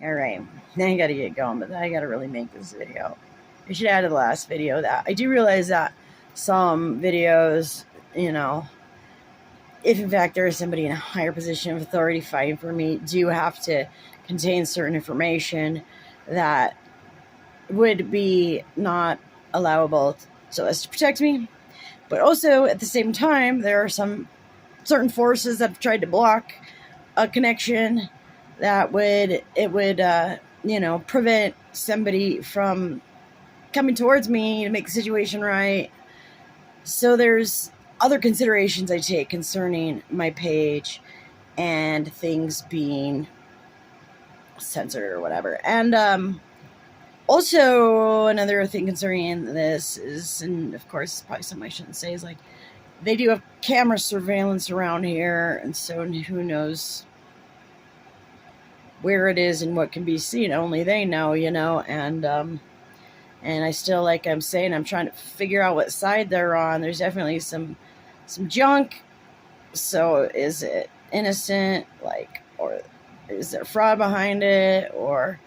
All right, now I gotta get going, but I gotta really make this video. I should add to the last video that I do realize that some videos, if in fact there is somebody in a higher position of authority fighting for me, do have to contain certain information that would be not allowable so as to protect me. But also at the same time, there are some certain forces that have tried to block a connection that would prevent somebody from coming towards me to make the situation right. So there's other considerations I take concerning my page and things being censored or whatever. And also another thing concerning this is, and of course probably something I shouldn't say, is like they do have camera surveillance around here, and so who knows where it is and what can be seen. Only they know, and I still, like I'm saying, I'm trying to figure out what side they're on. There's definitely some junk. So is it innocent, or is there fraud behind it, or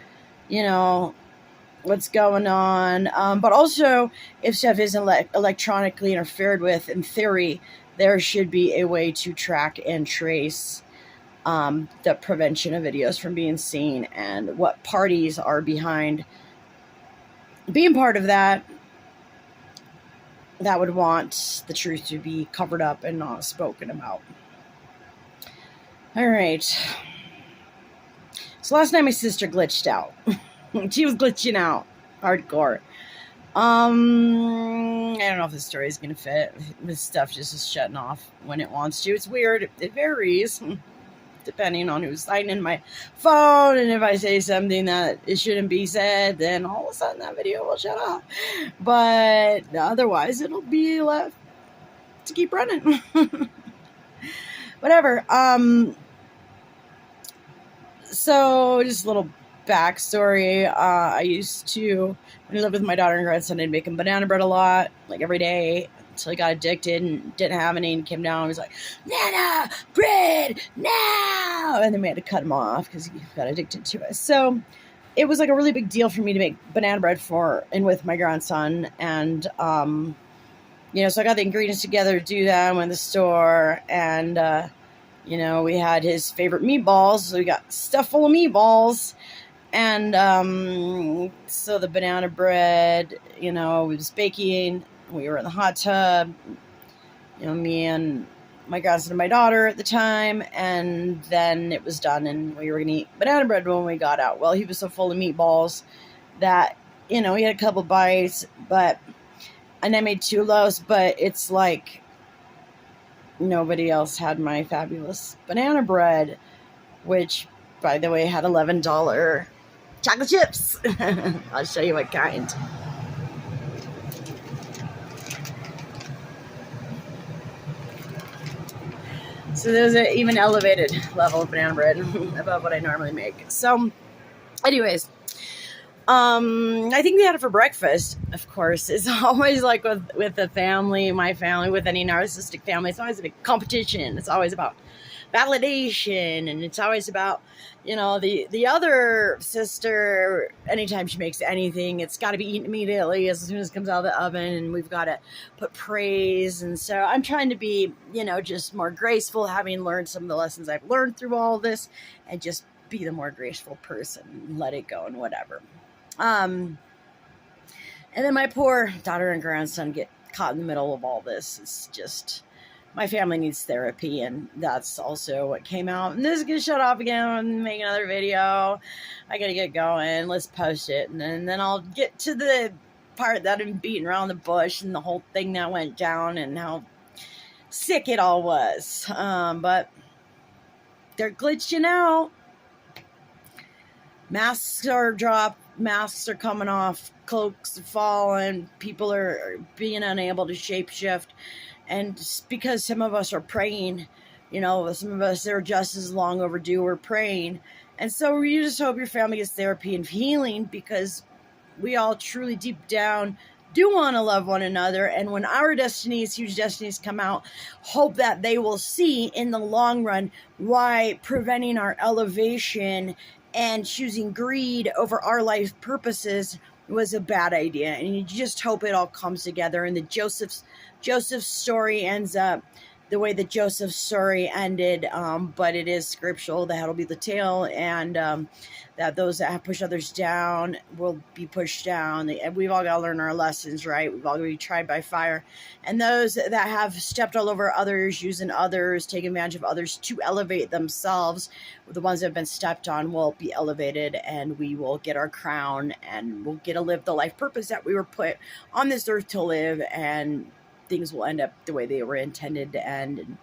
what's going on? But also, if stuff isn't electronically interfered with, in theory, there should be a way to track and trace the prevention of videos from being seen and what parties are behind being part of that would want the truth to be covered up and not spoken about. All right. So last night my sister glitched out. She was glitching out hardcore. I don't know if this story is going to fit. This stuff just is shutting off when it wants to. It's weird. It varies depending on who's signing my phone, and if I say something that it shouldn't be said, then all of a sudden that video will shut off. But otherwise, it'll be left to keep running. Whatever. So just a little backstory. I used to, when I lived with my daughter and grandson, I'd make him banana bread a lot, like every day, until he got addicted and didn't have any, and came down and was like, "Banana bread now!" And then we had to cut him off because he got addicted to it. So it was like a really big deal for me to make banana bread for and with my grandson. And, so I got the ingredients together to do that. I went to the store, and, we had his favorite meatballs. So we got stuff full of meatballs. And so the banana bread, we was baking. We were in the hot tub, me and my grandson and my daughter at the time, and then it was done, and we were going to eat banana bread when we got out. Well, he was so full of meatballs that, he had a couple bites, and I made 2 loaves, but it's like nobody else had my fabulous banana bread, which, by the way, had $11 chocolate chips. I'll show you what kind. So there's an even elevated level of banana bread above what I normally make. So, anyways, I think we had it for breakfast, of course. It's always like with the family, my family, with any narcissistic family, it's always a big competition. It's always about validation, and it's always about, the other sister, anytime she makes anything, it's got to be eaten immediately as soon as it comes out of the oven, and we've got to put praise. And so I'm trying to be, just more graceful, having learned some of the lessons I've learned through all of this, and just be the more graceful person, let it go and whatever. And then my poor daughter and grandson get caught in the middle of all this. It's just, my family needs therapy, and that's also what came out. And this is going to shut off again and make another video. I got to get going. Let's post it. And then I'll get to the part that I'm beating around the bush and the whole thing that went down and how sick it all was. But they're glitching out. Masks are dropped. Masks are coming off. Cloaks are falling. People are being unable to shapeshift. And just because some of us are praying, some of us are just as long overdue. We're praying. And so you just hope your family gets therapy and healing, because we all truly deep down do want to love one another. And when our huge destinies come out, hope that they will see in the long run why preventing our elevation and choosing greed over our life purposes was a bad idea. And you just hope it all comes together. And the Joseph's story ends up the way that Joseph's story ended, but it is scriptural. That'll be the tale, and that those that have pushed others down will be pushed down. And we've all got to learn our lessons, right? We've all got to be tried by fire. And those that have stepped all over others, using others, taking advantage of others to elevate themselves, the ones that have been stepped on will be elevated, and we will get our crown, and we'll get to live the life purpose that we were put on this earth to live, and things will end up the way they were intended to end. And